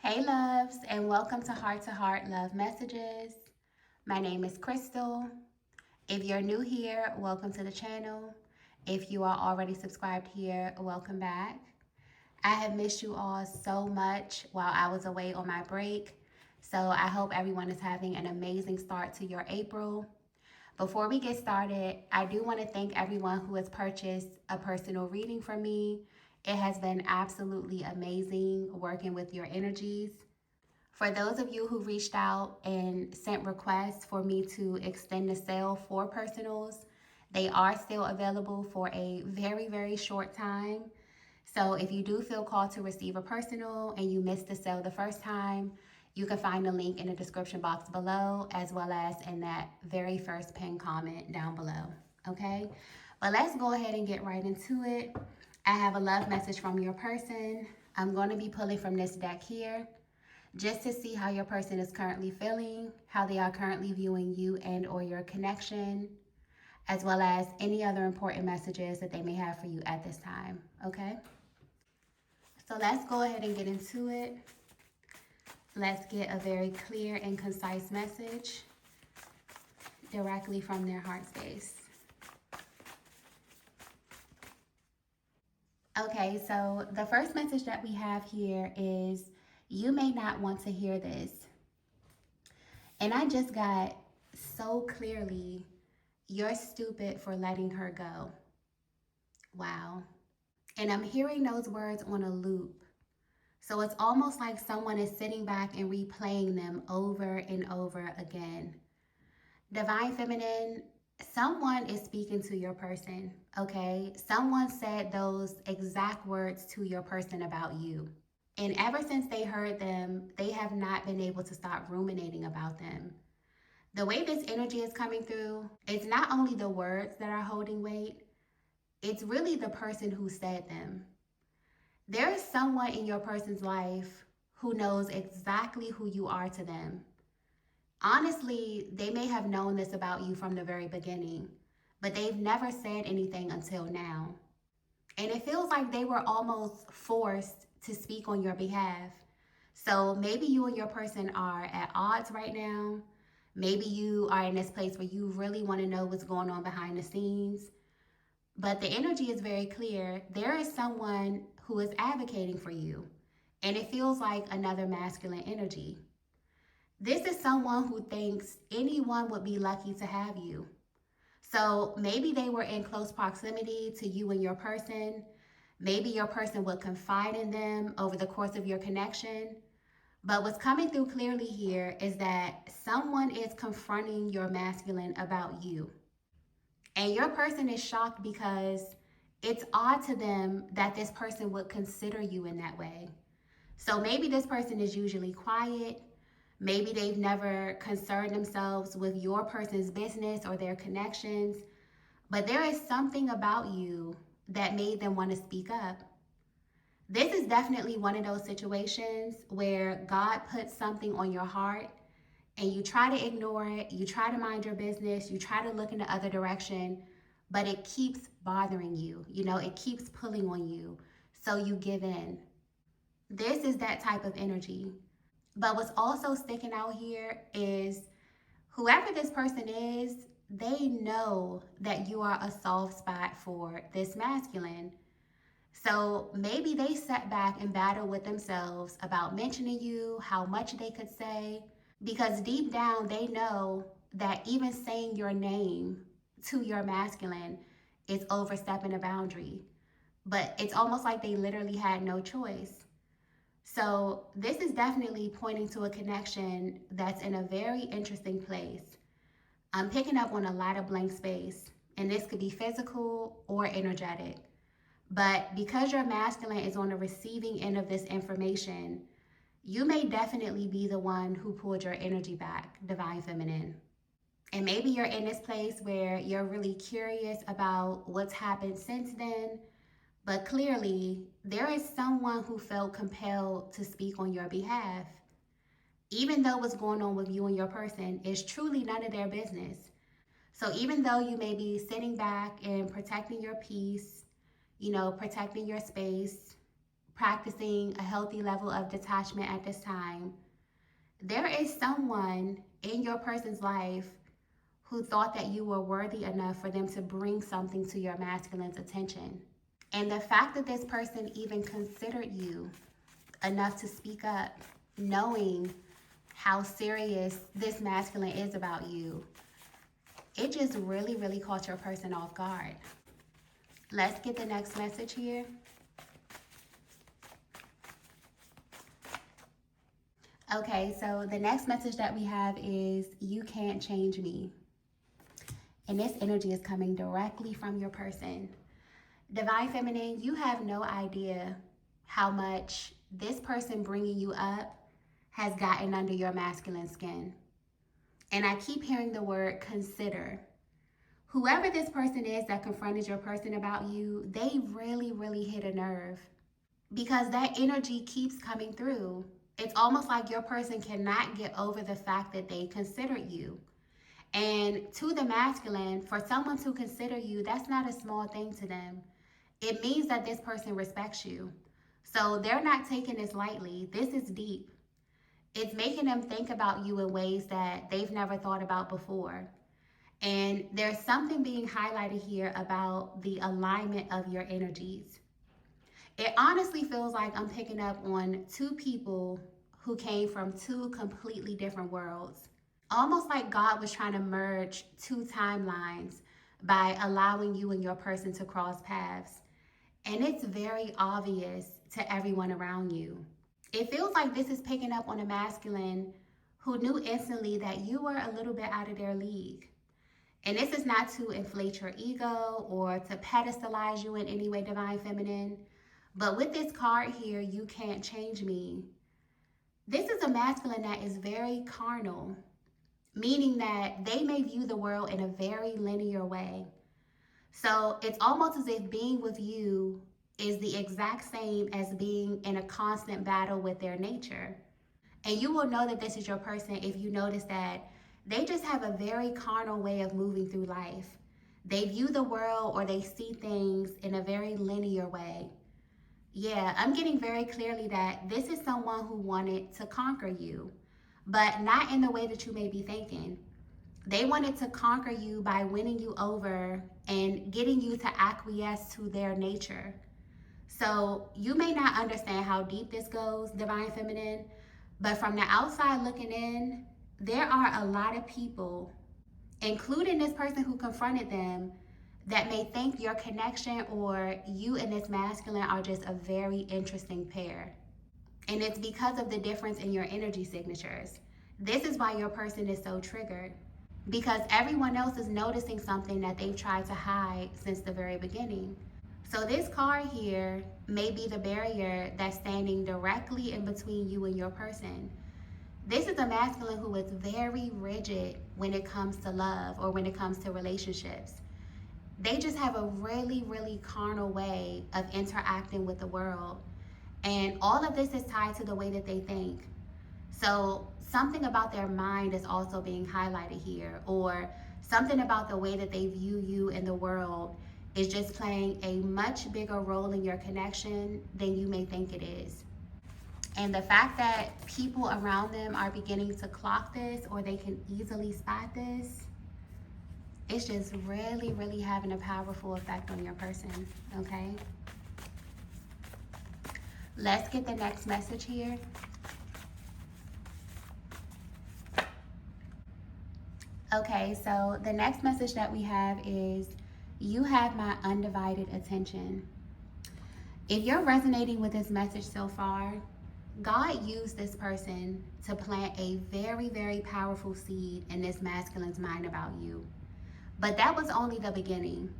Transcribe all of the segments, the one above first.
Hey loves, and welcome to Heart Love Messages. My name is Crystal. If you're new here, welcome to the channel. If you are already subscribed here, welcome back. I have missed you all so much while I was away on my break. So I hope everyone is having an amazing start to your April. Before we get started, I do want to thank everyone who has purchased a personal reading from me. It has been absolutely amazing working with your energies. For those of you who reached out and sent requests for me to extend the sale for personals, they are still available for a very, very short time. So if you do feel called to receive a personal and you missed the sale the first time, you can find the link in the description box below as well as in that very first pinned comment down below. Okay? But let's go ahead and get right into it. I have a love message from your person. I'm going to be pulling from this deck here just to see how your person is currently feeling, how they are currently viewing you and or your connection, as well as any other important messages that they may have for you at this time, okay? So let's go ahead and get into it. Let's get a very clear and concise message directly from their heart space. Okay, so the first message that we have here is you may not want to hear this. And I just got so clearly, you're stupid for letting her go. Wow. And I'm hearing those words on a loop. So it's almost like someone is sitting back and replaying them over and over again. Divine Feminine, someone is speaking to your person, okay? Someone said those exact words to your person about you. And ever since they heard them, they have not been able to stop ruminating about them. The way this energy is coming through, it's not only the words that are holding weight, it's really the person who said them. There is someone in your person's life who knows exactly who you are to them. Honestly, they may have known this about you from the very beginning, but they've never said anything until now. And it feels like they were almost forced to speak on your behalf. So maybe you and your person are at odds right now. Maybe you are in this place where you really want to know what's going on behind the scenes. But the energy is very clear. There is someone who is advocating for you, and it feels like another masculine energy. This is someone who thinks anyone would be lucky to have you. So maybe they were in close proximity to you and your person. Maybe your person would confide in them over the course of your connection. But what's coming through clearly here is that someone is confronting your masculine about you. And your person is shocked because it's odd to them that this person would consider you in that way. So maybe this person is usually quiet. Maybe they've never concerned themselves with your person's business or their connections. But there is something about you that made them want to speak up. This is definitely one of those situations where God puts something on your heart and you try to ignore it, you try to mind your business, you try to look in the other direction, but it keeps bothering you. You know, it keeps pulling on you. So you give in. This is that type of energy. But what's also sticking out here is whoever this person is, they know that you are a soft spot for this masculine. So maybe they sat back and battled with themselves about mentioning you, how much they could say, because deep down they know that even saying your name to your masculine is overstepping a boundary. But it's almost like they literally had no choice. So this is definitely pointing to a connection that's in a very interesting place. I'm picking up on a lot of blank space, and this could be physical or energetic. But because your masculine is on the receiving end of this information, you may definitely be the one who pulled your energy back, Divine Feminine. And maybe you're in this place where you're really curious about what's happened since then, but clearly there is someone who felt compelled to speak on your behalf. Even though what's going on with you and your person is truly none of their business. So even though you may be sitting back and protecting your peace, you know, protecting your space, practicing a healthy level of detachment at this time, there is someone in your person's life who thought that you were worthy enough for them to bring something to your masculine's attention. And the fact that this person even considered you enough to speak up, knowing how serious this masculine is about you, it just really, really caught your person off guard. Let's get the next message here. Okay, so the next message that we have is, you can't change me. And this energy is coming directly from your person. Divine Feminine, you have no idea how much this person bringing you up has gotten under your masculine skin. And I keep hearing the word consider. Whoever this person is that confronted your person about you, they really, really hit a nerve, because that energy keeps coming through. It's almost like your person cannot get over the fact that they considered you. And to the masculine, for someone to consider you, that's not a small thing to them. It means that this person respects you. So they're not taking this lightly. This is deep. It's making them think about you in ways that they've never thought about before. And there's something being highlighted here about the alignment of your energies. It honestly feels like I'm picking up on two people who came from two completely different worlds. Almost like God was trying to merge two timelines by allowing you and your person to cross paths. And it's very obvious to everyone around you. It feels like this is picking up on a masculine who knew instantly that you were a little bit out of their league. And this is not to inflate your ego or to pedestalize you in any way, Divine Feminine. But with this card here, you can't change me. This is a masculine that is very carnal, meaning that they may view the world in a very linear way. So it's almost as if being with you is the exact same as being in a constant battle with their nature. And you will know that this is your person if you notice that they just have a very carnal way of moving through life. They view the world, or they see things in a very linear way. Yeah, I'm getting very clearly that this is someone who wanted to conquer you, but not in the way that you may be thinking. They wanted to conquer you by winning you over and getting you to acquiesce to their nature. So you may not understand how deep this goes, Divine Feminine, but from the outside looking in, there are a lot of people, including this person who confronted them, that may think your connection or you and this masculine are just a very interesting pair. And it's because of the difference in your energy signatures. This is why your person is so triggered, because everyone else is noticing something that they've tried to hide since the very beginning. So this card here may be the barrier that's standing directly in between you and your person. This is a masculine who is very rigid when it comes to love or when it comes to relationships. They just have a really, really carnal way of interacting with the world. And all of this is tied to the way that they think. So something about their mind is also being highlighted here, or something about the way that they view you in the world is just playing a much bigger role in your connection than you may think it is. And the fact that people around them are beginning to clock this, or they can easily spot this, it's just really, really having a powerful effect on your person, okay? Let's get the next message here. Okay, so the next message that we have is, you have my undivided attention. If you're resonating with this message so far, God used this person to plant a very, very powerful seed in this masculine's mind about you. But that was only the beginning.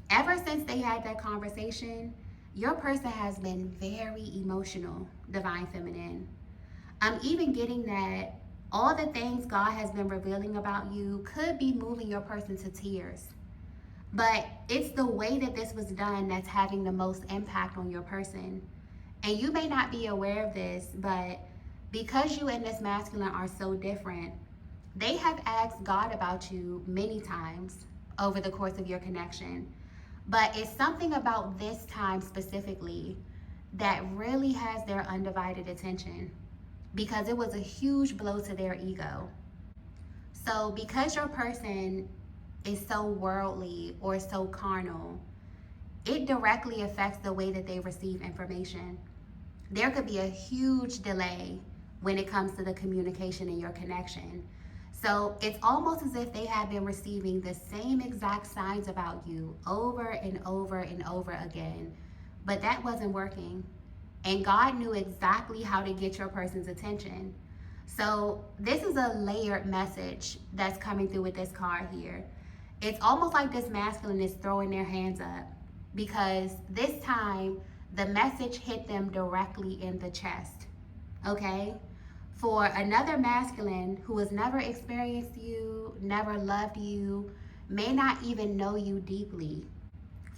Ever since they had that conversation, your person has been very emotional, Divine Feminine. I'm even getting that all the things God has been revealing about you could be moving your person to tears. But it's the way that this was done that's having the most impact on your person. And you may not be aware of this, but because you and this masculine are so different, they have asked God about you many times over the course of your connection. But it's something about this time specifically that really has their undivided attention because it was a huge blow to their ego. So, because your person is so worldly or so carnal, it directly affects the way that they receive information. There could be a huge delay when it comes to the communication and your connection. So it's almost as if they have been receiving the same exact signs about you over and over and over again, but that wasn't working. And God knew exactly how to get your person's attention. So this is a layered message that's coming through with this card here. It's almost like this masculine is throwing their hands up because this time the message hit them directly in the chest. Okay? For another masculine who has never experienced you, never loved you, may not even know you deeply,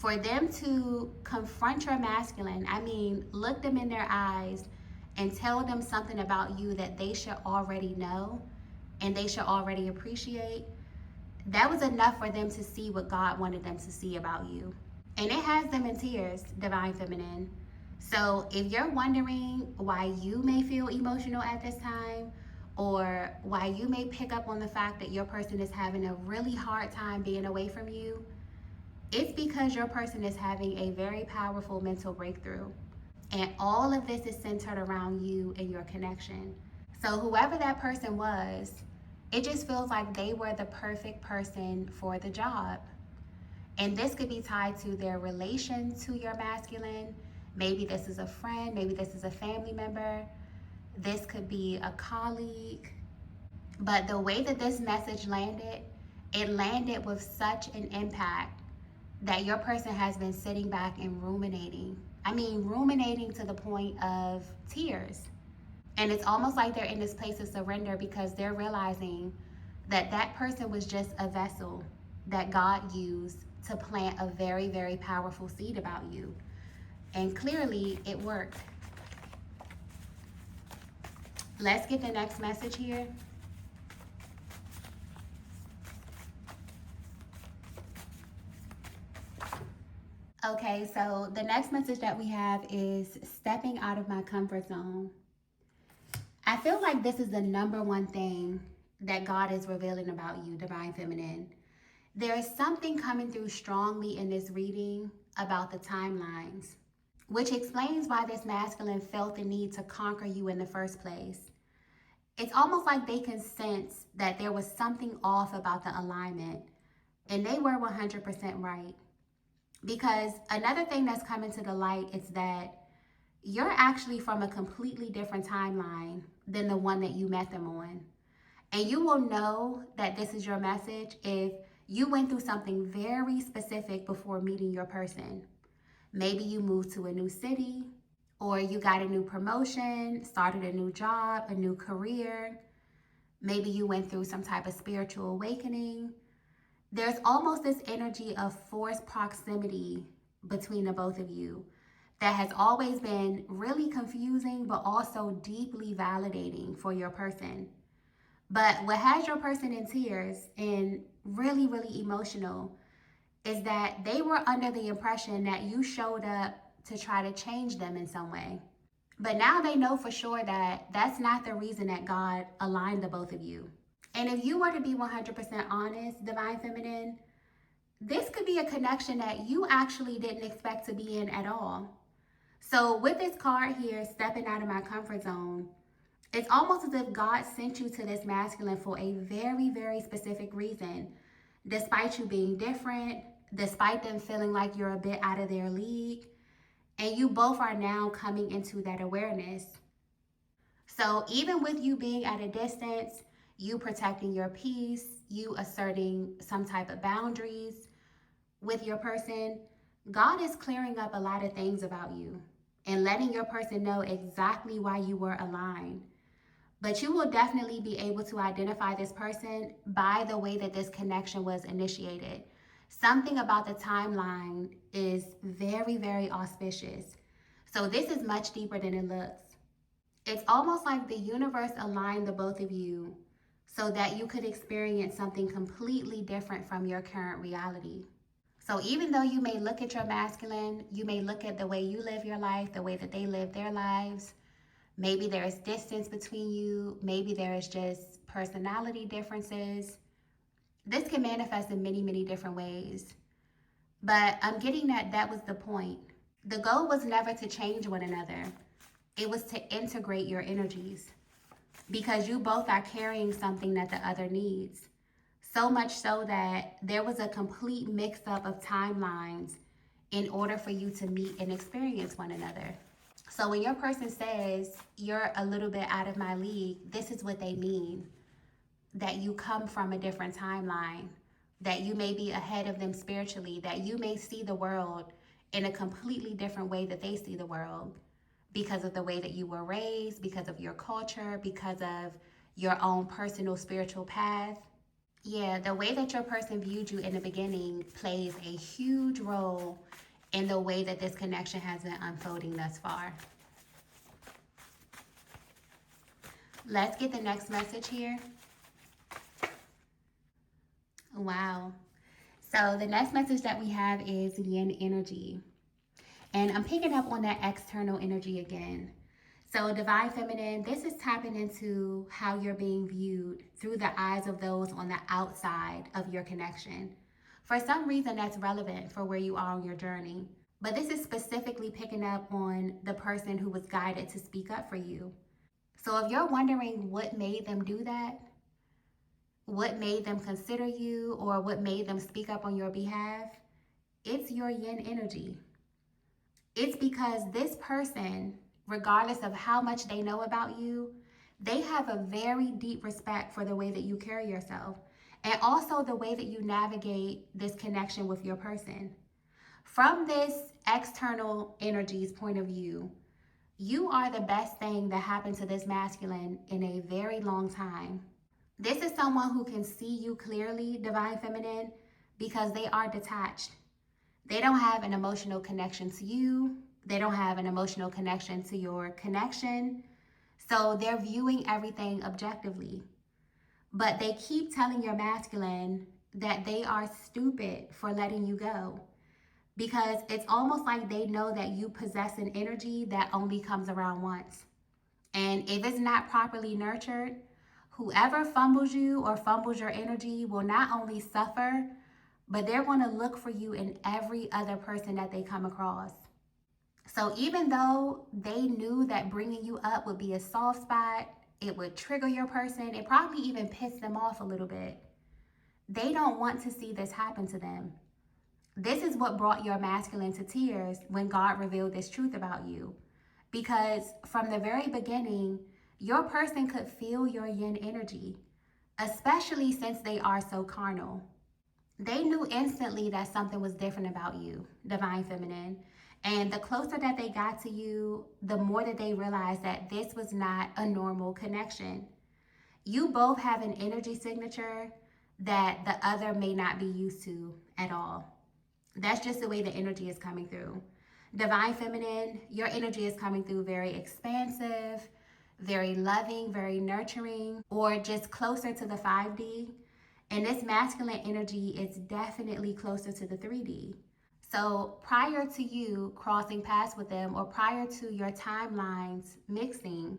for them to confront your masculine, I mean, look them in their eyes and tell them something about you that they should already know and they should already appreciate, that was enough for them to see what God wanted them to see about you. And it has them in tears, Divine Feminine. So if you're wondering why you may feel emotional at this time, or why you may pick up on the fact that your person is having a really hard time being away from you, it's because your person is having a very powerful mental breakthrough. And all of this is centered around you and your connection. So whoever that person was, it just feels like they were the perfect person for the job. And this could be tied to their relation to your masculine. Maybe this is a friend, maybe this is a family member. This could be a colleague. But the way that this message landed, it landed with such an impact that your person has been sitting back and ruminating. I mean, ruminating to the point of tears. And it's almost like they're in this place of surrender because they're realizing that that person was just a vessel that God used to plant a very, very powerful seed about you. And clearly it worked. Let's get the next message here. Okay, so the next message that we have is stepping out of my comfort zone. I feel like this is the number one thing that God is revealing about you, Divine Feminine. There is something coming through strongly in this reading about the timelines, which explains why this masculine felt the need to conquer you in the first place. It's almost like they can sense that there was something off about the alignment, and they were 100% right. Because another thing that's coming to the light is that you're actually from a completely different timeline than the one that you met them on. And you will know that this is your message if you went through something very specific before meeting your person. Maybe you moved to a new city, or you got a new promotion, started a new job, a new career. Maybe you went through some type of spiritual awakening. There's almost this energy of forced proximity between the both of you that has always been really confusing, but also deeply validating for your person. But what has your person in tears and really, really emotional is that they were under the impression that you showed up to try to change them in some way. But now they know for sure that that's not the reason that God aligned the both of you. And if you were to be 100% honest, Divine Feminine, this could be a connection that you actually didn't expect to be in at all. So with this card here, stepping out of my comfort zone, it's almost as if God sent you to this masculine for a very, very specific reason. Despite you being different, despite them feeling like you're a bit out of their league, and you both are now coming into that awareness. So even with you being at a distance, you protecting your peace, you asserting some type of boundaries with your person, God is clearing up a lot of things about you and letting your person know exactly why you were aligned. But you will definitely be able to identify this person by the way that this connection was initiated. Something about the timeline is very, very auspicious. So this is much deeper than it looks. It's almost like the universe aligned the both of you so that you could experience something completely different from your current reality. So even though you may look at your masculine, you may look at the way you live your life, the way that they live their lives. Maybe there is distance between you. Maybe there is just personality differences. This can manifest in many, many different ways. But I'm getting that that was the point. The goal was never to change one another. It was to integrate your energies because you both are carrying something that the other needs. So much so that there was a complete mix up of timelines in order for you to meet and experience one another. So when your person says you're a little bit out of my league, this is what they mean, that you come from a different timeline, that you may be ahead of them spiritually, that you may see the world in a completely different way that they see the world because of the way that you were raised, because of your culture, because of your own personal spiritual path. Yeah, the way that your person viewed you in the beginning plays a huge role in the way that this connection has been unfolding thus far. Let's get the next message here. Wow. So the next message that we have is yin energy. And I'm picking up on that external energy again. So divine feminine, this is tapping into how you're being viewed through the eyes of those on the outside of your connection. For some reason, that's relevant for where you are on your journey. But this is specifically picking up on the person who was guided to speak up for you. So if you're wondering what made them do that, what made them consider you, or what made them speak up on your behalf, it's your yin energy. It's because this person, regardless of how much they know about you, they have a very deep respect for the way that you carry yourself and also the way that you navigate this connection with your person. From this external energies point of view, you are the best thing that happened to this masculine in a very long time. This is someone who can see you clearly, divine feminine, because they are detached. They don't have an emotional connection to you. They don't have an emotional connection to your connection. So they're viewing everything objectively. But they keep telling your masculine that they are stupid for letting you go. Because it's almost like they know that you possess an energy that only comes around once. And if it's not properly nurtured, whoever fumbles you or fumbles your energy will not only suffer, but they're going to look for you in every other person that they come across. So even though they knew that bringing you up would be a soft spot, it would trigger your person, it probably even piss them off a little bit, they don't want to see this happen to them. This is what brought your masculine to tears when God revealed this truth about you. Because from the very beginning, your person could feel your yin energy, especially since they are so carnal. They knew instantly that something was different about you, divine feminine. And the closer that they got to you, the more that they realized that this was not a normal connection. You both have an energy signature that the other may not be used to at all. That's just the way the energy is coming through. Divine feminine, your energy is coming through very expansive, very loving, very nurturing, or just closer to the 5D. And this masculine energy is definitely closer to the 3D. So prior to you crossing paths with them or prior to your timelines mixing,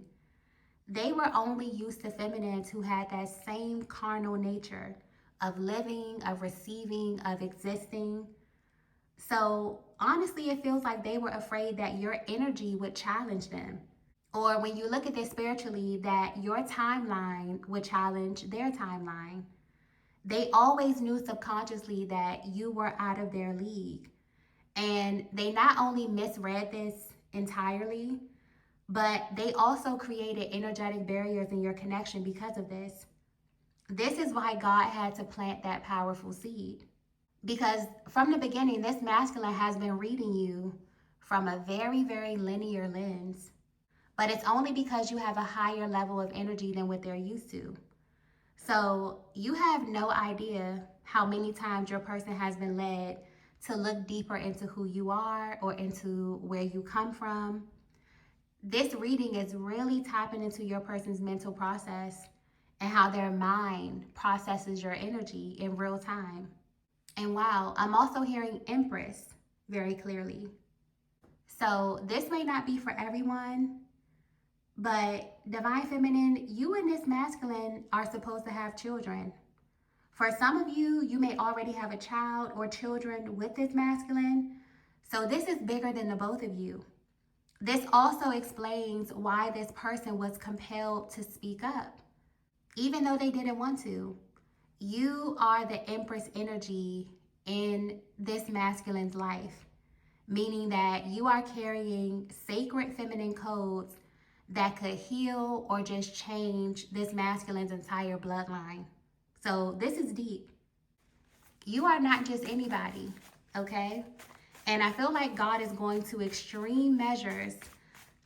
they were only used to feminines who had that same carnal nature of living, of receiving, of existing. So honestly, it feels like they were afraid that your energy would challenge them. Or when you look at this spiritually, that your timeline would challenge their timeline. They always knew subconsciously that you were out of their league. And they not only misread this entirely, but they also created energetic barriers in your connection because of this. This is why God had to plant that powerful seed. Because from the beginning, this masculine has been reading you from a very, very linear lens. But it's only because you have a higher level of energy than what they're used to. So you have no idea how many times your person has been led to look deeper into who you are or into where you come from. This reading is really tapping into your person's mental process and how their mind processes your energy in real time. And wow, I'm also hearing Empress very clearly. So this may not be for everyone, but Divine Feminine, you and this masculine are supposed to have children. For some of you, you may already have a child or children with this masculine. So this is bigger than the both of you. This also explains why this person was compelled to speak up, even though they didn't want to. You are the Empress energy in this masculine's life, meaning that you are carrying sacred feminine codes that could heal or just change this masculine's entire bloodline. So this is deep. You are not just anybody, okay? And I feel like God is going to extreme measures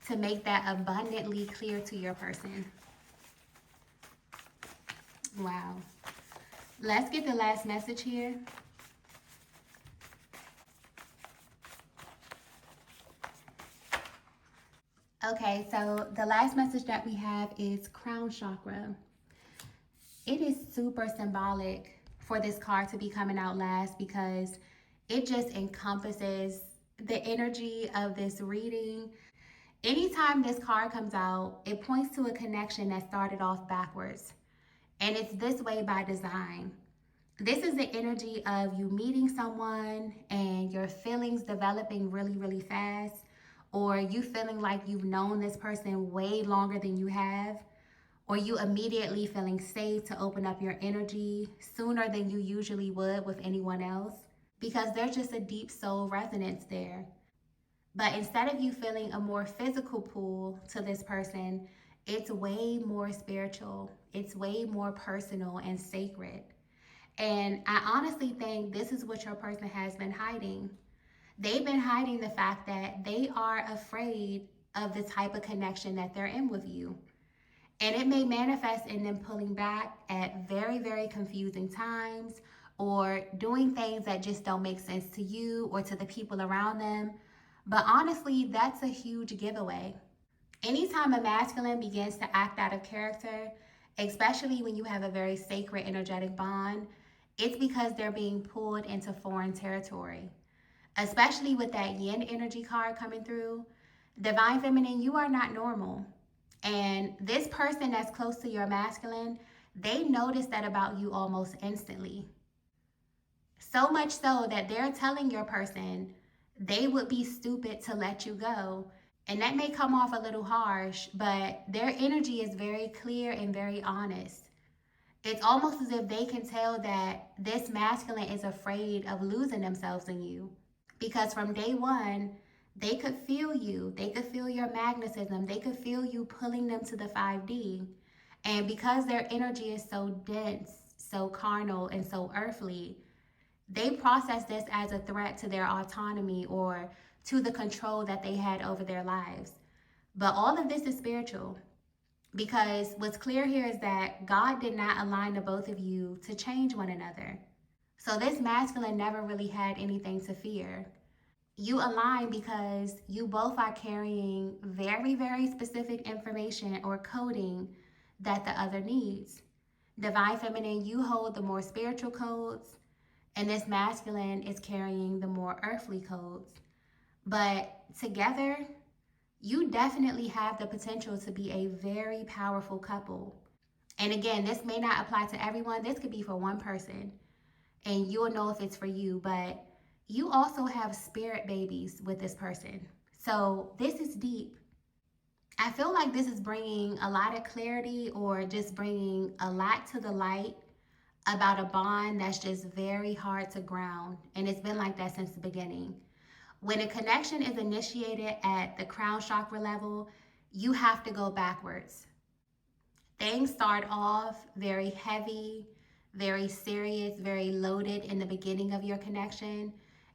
to make that abundantly clear to your person. Wow. Let's get the last message here. Okay, so the last message that we have is crown chakra. It is super symbolic for this card to be coming out last because it just encompasses the energy of this reading. Anytime this card comes out, it points to a connection that started off backwards. And it's this way by design. This is the energy of you meeting someone and your feelings developing really, really fast, or you feeling like you've known this person way longer than you have, or you immediately feeling safe to open up your energy sooner than you usually would with anyone else, because there's just a deep soul resonance there. But instead of you feeling a more physical pull to this person, it's way more spiritual. It's way more personal and sacred. And I honestly think this is what your person has been hiding. They've been hiding the fact that they are afraid of the type of connection that they're in with you. And it may manifest in them pulling back at very, very confusing times, or doing things that just don't make sense to you or to the people around them. But honestly, that's a huge giveaway. Anytime a masculine begins to act out of character, especially when you have a very sacred energetic bond, it's because they're being pulled into foreign territory. Especially with that yin energy card coming through, Divine Feminine, you are not normal. And this person that's close to your masculine, they notice that about you almost instantly. So much so that they're telling your person they would be stupid to let you go. And that may come off a little harsh, but their energy is very clear and very honest. It's almost as if they can tell that this masculine is afraid of losing themselves in you. Because from day one, they could feel you. They could feel your magnetism. They could feel you pulling them to the 5D. And because their energy is so dense, so carnal, and so earthly, they process this as a threat to their autonomy or to the control that they had over their lives. But all of this is spiritual, because what's clear here is that God did not align the both of you to change one another. So this masculine never really had anything to fear. You align because you both are carrying very, very specific information or coding that the other needs. Divine Feminine, you hold the more spiritual codes, and this masculine is carrying the more earthly codes. But together, you definitely have the potential to be a very powerful couple. And again, this may not apply to everyone. This could be for one person, and you'll know if it's for you. But you also have spirit babies with this person. So this is deep. I feel like this is bringing a lot of clarity, or just bringing a lot to the light about a bond that's just very hard to ground. And it's been like that since the beginning. When a connection is initiated at the crown chakra level, you have to go backwards. Things start off very heavy, very serious, very loaded in the beginning of your connection.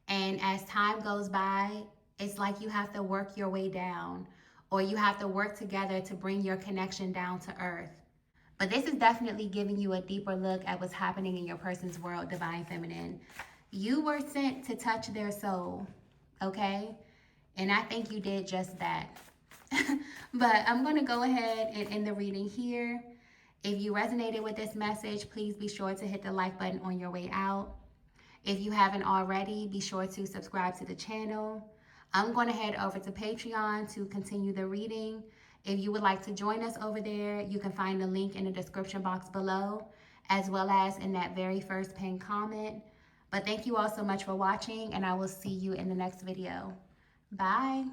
And as time goes by, it's like you have to work your way down, or you have to work together to bring your connection down to earth. But this is definitely giving you a deeper look at what's happening in your person's world, Divine Feminine. You were sent to touch their soul, okay? And I think you did just that. But I'm going to go ahead and end the reading here. If you resonated with this message, please be sure to hit the like button on your way out. If you haven't already, be sure to subscribe to the channel. I'm going to head over to Patreon to continue the reading. If you would like to join us over there, you can find the link in the description box below, as well as in that very first pinned comment. But thank you all so much for watching, and I will see you in the next video. Bye.